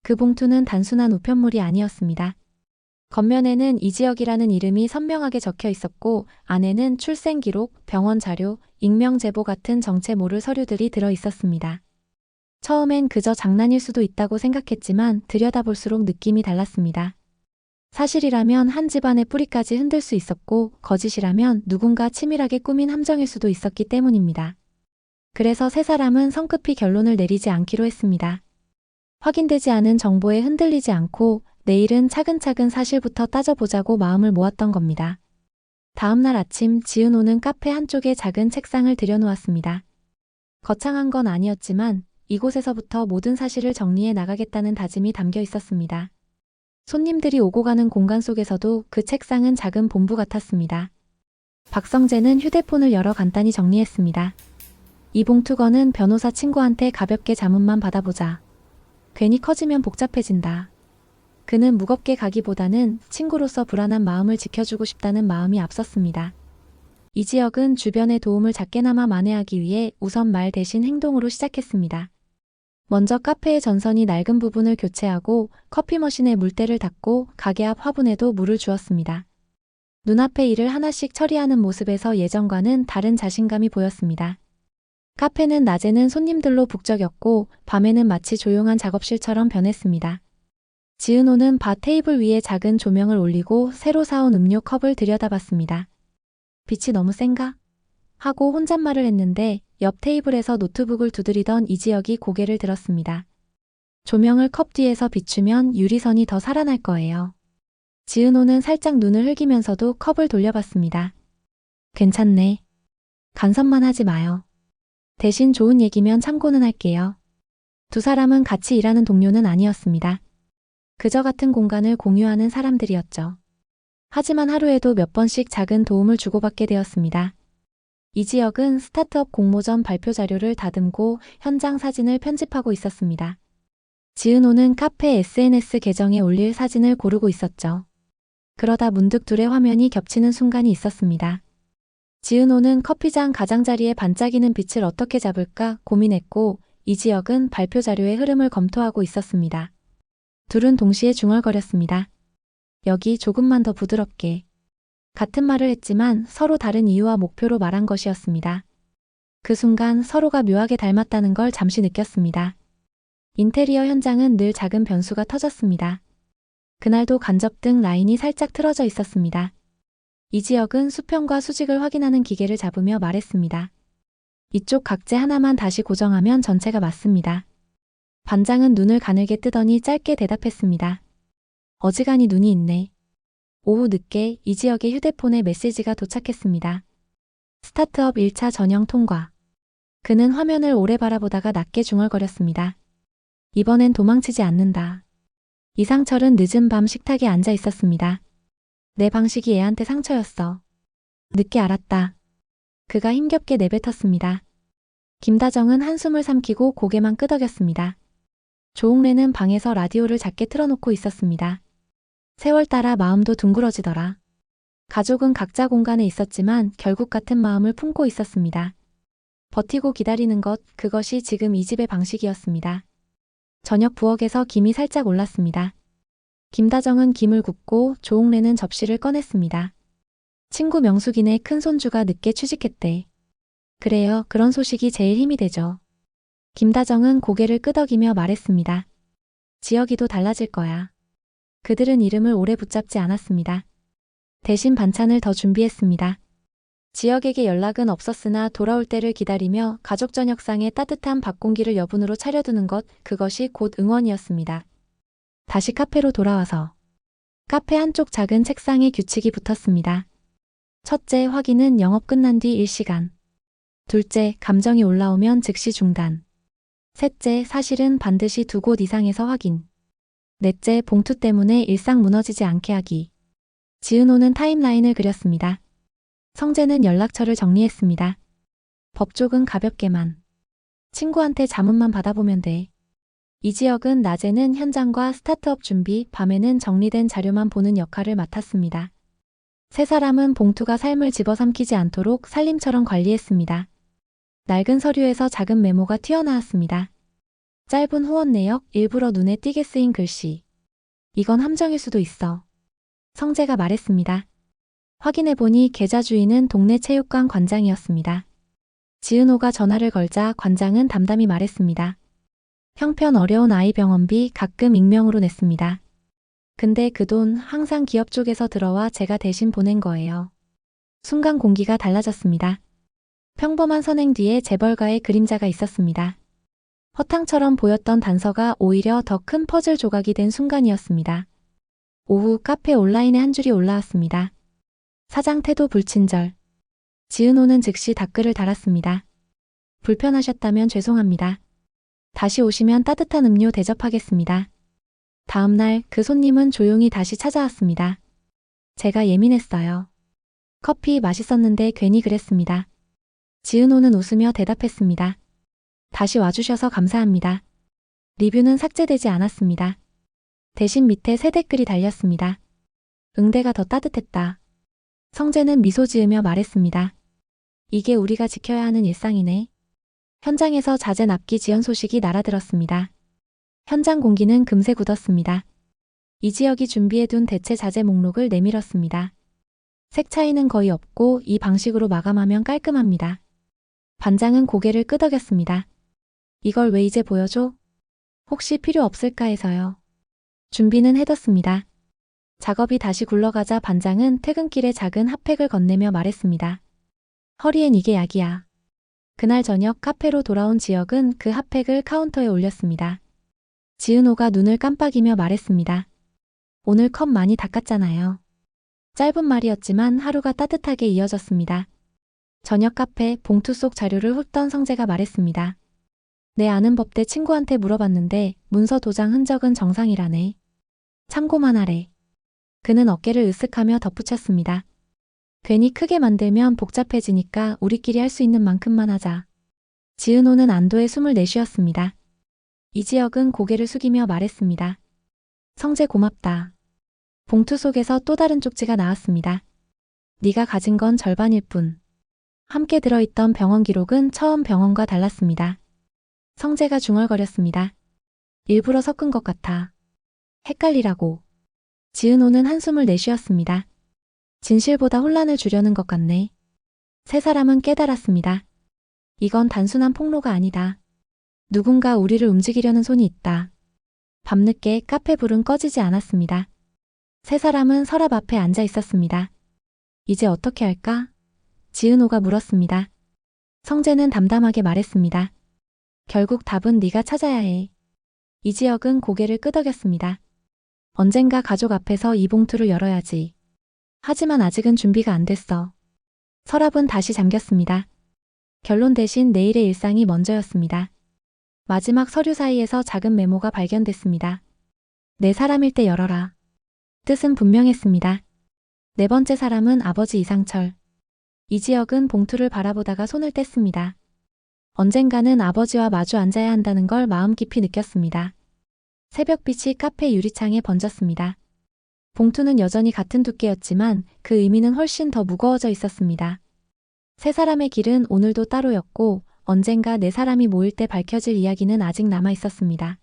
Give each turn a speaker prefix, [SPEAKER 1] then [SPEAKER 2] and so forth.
[SPEAKER 1] 그 봉투는 단순한 우편물이 아니었습니다. 겉면에는 이지혁이라는 이름이 선명하게 적혀 있었고 안에는 출생 기록, 병원 자료, 익명 제보 같은 정체 모를 서류들이 들어 있었습니다. 처음엔 그저 장난일 수도 있다고 생각했지만 들여다볼수록 느낌이 달랐습니다. 사실이라면 한 집안의 뿌리까지 흔들 수 있었고 거짓이라면 누군가 치밀하게 꾸민 함정일 수도 있었기 때문입니다. 그래서 세 사람은 성급히 결론을 내리지 않기로 했습니다. 확인되지 않은 정보에 흔들리지 않고 내일은 차근차근 사실부터 따져보자고 마음을 모았던 겁니다. 다음 날 아침 지은호는 카페 한쪽에 작은 책상을 들여놓았습니다. 거창한 건 아니었지만 이곳에서부터 모든 사실을 정리해 나가겠다는 다짐이 담겨 있었습니다. 손님들이 오고 가는 공간 속에서도 그 책상은 작은 본부 같았습니다. 박성재는 휴대폰을 열어 간단히 정리했습니다. 이 봉투건은 변호사 친구한테 가볍게 자문만 받아보자. 괜히 커지면 복잡해진다. 그는 무겁게 가기보다는 친구로서 불안한 마음을 지켜주고 싶다는 마음이 앞섰습니다. 이지혁은 주변의 도움을 작게나마 만회하기 위해 우선 말 대신 행동으로 시작했습니다. 먼저 카페의 전선이 낡은 부분을 교체하고 커피 머신에 물때를 닦고 가게 앞 화분에도 물을 주었습니다. 눈앞의 일을 하나씩 처리하는 모습에서 예전과는 다른 자신감이 보였습니다. 카페는 낮에는 손님들로 북적였고 밤에는 마치 조용한 작업실처럼 변했습니다. 지은호는 바 테이블 위에 작은 조명을 올리고 새로 사온 음료 컵을 들여다봤습니다. 빛이 너무 센가? 하고 혼잣말을 했는데 옆 테이블에서 노트북을 두드리던 이지혁이 고개를 들었습니다. 조명을 컵 뒤에서 비추면 유리선이 더 살아날 거예요. 지은호는 살짝 눈을 흘기면서도 컵을 돌려봤습니다. 괜찮네. 간섭만 하지 마요. 대신 좋은 얘기면 참고는 할게요. 두 사람은 같이 일하는 동료는 아니었습니다. 그저 같은 공간을 공유하는 사람들이었죠. 하지만 하루에도 몇 번씩 작은 도움을 주고받게 되었습니다. 이지혁은 스타트업 공모전 발표 자료를 다듬고 현장 사진을 편집하고 있었습니다. 지은호는 카페 SNS 계정에 올릴 사진을 고르고 있었죠. 그러다 문득 둘의 화면이 겹치는 순간이 있었습니다. 지은호는 커피잔 가장자리에 반짝이는 빛을 어떻게 잡을까 고민했고 이지혁은 발표 자료의 흐름을 검토하고 있었습니다. 둘은 동시에 중얼거렸습니다. 여기 조금만 더 부드럽게. 같은 말을 했지만 서로 다른 이유와 목표로 말한 것이었습니다. 그 순간 서로가 묘하게 닮았다는 걸 잠시 느꼈습니다. 인테리어 현장은 늘 작은 변수가 터졌습니다. 그날도 간접등 라인이 살짝 틀어져 있었습니다. 이지혁은 수평과 수직을 확인하는 기계를 잡으며 말했습니다. 이쪽 각재 하나만 다시 고정하면 전체가 맞습니다. 반장은 눈을 가늘게 뜨더니 짧게 대답했습니다. 어지간히 눈이 있네. 오후 늦게 이지혁의 휴대폰에 메시지가 도착했습니다. 스타트업 1차 전형 통과. 그는 화면을 오래 바라보다가 낮게 중얼거렸습니다. 이번엔 도망치지 않는다. 이상철은 늦은 밤 식탁에 앉아 있었습니다. 내 방식이 애한테 상처였어. 늦게 알았다. 그가 힘겹게 내뱉었습니다. 김다정은 한숨을 삼키고 고개만 끄덕였습니다. 조옥래는 방에서 라디오를 작게 틀어놓고 있었습니다. 세월 따라 마음도 둥그러지더라. 가족은 각자 공간에 있었지만 결국 같은 마음을 품고 있었습니다. 버티고 기다리는 것, 그것이 지금 이 집의 방식이었습니다. 저녁 부엌에서 김이 살짝 올랐습니다. 김다정은 김을 굽고 조옥래는 접시를 꺼냈습니다. 친구 명숙이네 큰손주가 늦게 취직했대. 그래요, 그런 소식이 제일 힘이 되죠. 김다정은 고개를 끄덕이며 말했습니다. 지혁이도 달라질 거야. 그들은 이름을 오래 붙잡지 않았습니다. 대신 반찬을 더 준비했습니다. 지혁에게 연락은 없었으나 돌아올 때를 기다리며 가족 저녁상에 따뜻한 밥 공기를 여분으로 차려두는 것, 그것이 곧 응원이었습니다. 다시 카페로 돌아와서 카페 한쪽 작은 책상에 규칙이 붙었습니다. 첫째, 확인은 영업 끝난 뒤 1시간. 둘째, 감정이 올라오면 즉시 중단. 셋째, 사실은 반드시 2곳 이상에서 확인. 넷째, 봉투 때문에 일상 무너지지 않게 하기. 지은호는 타임라인을 그렸습니다. 성재는 연락처를 정리했습니다. 법조은 가볍게만. 친구한테 자문만 받아보면 돼. 이지혁은 낮에는 현장과 스타트업 준비, 밤에는 정리된 자료만 보는 역할을 맡았습니다. 세 사람은 봉투가 삶을 집어삼키지 않도록 살림처럼 관리했습니다. 낡은 서류에서 작은 메모가 튀어나왔습니다. 짧은 후원 내역, 일부러 눈에 띄게 쓰인 글씨. 이건 함정일 수도 있어. 성재가 말했습니다. 확인해보니 계좌 주인은 동네 체육관 관장이었습니다. 지은호가 전화를 걸자 관장은 담담히 말했습니다. 형편 어려운 아이 병원비 가끔 익명으로 냈습니다. 근데 그 돈 항상 기업 쪽에서 들어와 제가 대신 보낸 거예요. 순간 공기가 달라졌습니다. 평범한 선행 뒤에 재벌가의 그림자가 있었습니다. 허탕처럼 보였던 단서가 오히려 더 큰 퍼즐 조각이 된 순간이었습니다. 오후 카페 온라인에 한 줄이 올라왔습니다. 사장 태도 불친절. 지은호는 즉시 댓글을 달았습니다. 불편하셨다면 죄송합니다. 다시 오시면 따뜻한 음료 대접하겠습니다. 다음 날 그 손님은 조용히 다시 찾아왔습니다. 제가 예민했어요. 커피 맛있었는데 괜히 그랬습니다. 지은호는 웃으며 대답했습니다. 다시 와주셔서 감사합니다. 리뷰는 삭제되지 않았습니다. 대신 밑에 새 댓글이 달렸습니다. 응대가 더 따뜻했다. 성재는 미소 지으며 말했습니다. 이게 우리가 지켜야 하는 일상이네. 현장에서 자재 납기 지연 소식이 날아들었습니다. 현장 공기는 금세 굳었습니다. 이 지역이 준비해둔 대체 자재 목록을 내밀었습니다. 색 차이는 거의 없고 이 방식으로 마감하면 깔끔합니다. 반장은 고개를 끄덕였습니다. 이걸 왜 이제 보여줘? 혹시 필요 없을까 해서요. 준비는 해뒀습니다. 작업이 다시 굴러가자 반장은 퇴근길에 작은 핫팩을 건네며 말했습니다. 허리엔 이게 약이야. 그날 저녁 카페로 돌아온 지역은 그 핫팩을 카운터에 올렸습니다. 지은호가 눈을 깜빡이며 말했습니다. 오늘 컵 많이 닦았잖아요. 짧은 말이었지만 하루가 따뜻하게 이어졌습니다. 저녁 카페 봉투 속 자료를 훑던 성재가 말했습니다. 내 아는 법대 친구한테 물어봤는데 문서 도장 흔적은 정상이라네. 참고만 하래. 그는 어깨를 으쓱하며 덧붙였습니다. 괜히 크게 만들면 복잡해지니까 우리끼리 할 수 있는 만큼만 하자. 지은호는 안도의 숨을 내쉬었습니다. 이지혁은 고개를 숙이며 말했습니다. 성재 고맙다. 봉투 속에서 또 다른 쪽지가 나왔습니다. 네가 가진 건 절반일 뿐. 함께 들어있던 병원 기록은 처음 병원과 달랐습니다. 성재가 중얼거렸습니다. 일부러 섞은 것 같아. 헷갈리라고. 지은호는 한숨을 내쉬었습니다. 진실보다 혼란을 주려는 것 같네. 세 사람은 깨달았습니다. 이건 단순한 폭로가 아니다. 누군가 우리를 움직이려는 손이 있다. 밤늦게 카페 불은 꺼지지 않았습니다. 세 사람은 서랍 앞에 앉아 있었습니다. 이제 어떻게 할까? 지은호가 물었습니다. 성재는 담담하게 말했습니다. 결국 답은 네가 찾아야 해. 이지혁은 고개를 끄덕였습니다. 언젠가 가족 앞에서 이 봉투를 열어야지. 하지만 아직은 준비가 안 됐어. 서랍은 다시 잠겼습니다. 결론 대신 내일의 일상이 먼저였습니다. 마지막 서류 사이에서 작은 메모가 발견됐습니다. 내 사람일 때 열어라. 뜻은 분명했습니다. 네 번째 사람은 아버지 이상철. 이지혁은 봉투를 바라보다가 손을 뗐습니다. 언젠가는 아버지와 마주 앉아야 한다는 걸 마음 깊이 느꼈습니다. 새벽빛이 카페 유리창에 번졌습니다. 봉투는 여전히 같은 두께였지만 그 의미는 훨씬 더 무거워져 있었습니다. 세 사람의 길은 오늘도 따로였고 언젠가 네 사람이 모일 때 밝혀질 이야기는 아직 남아 있었습니다.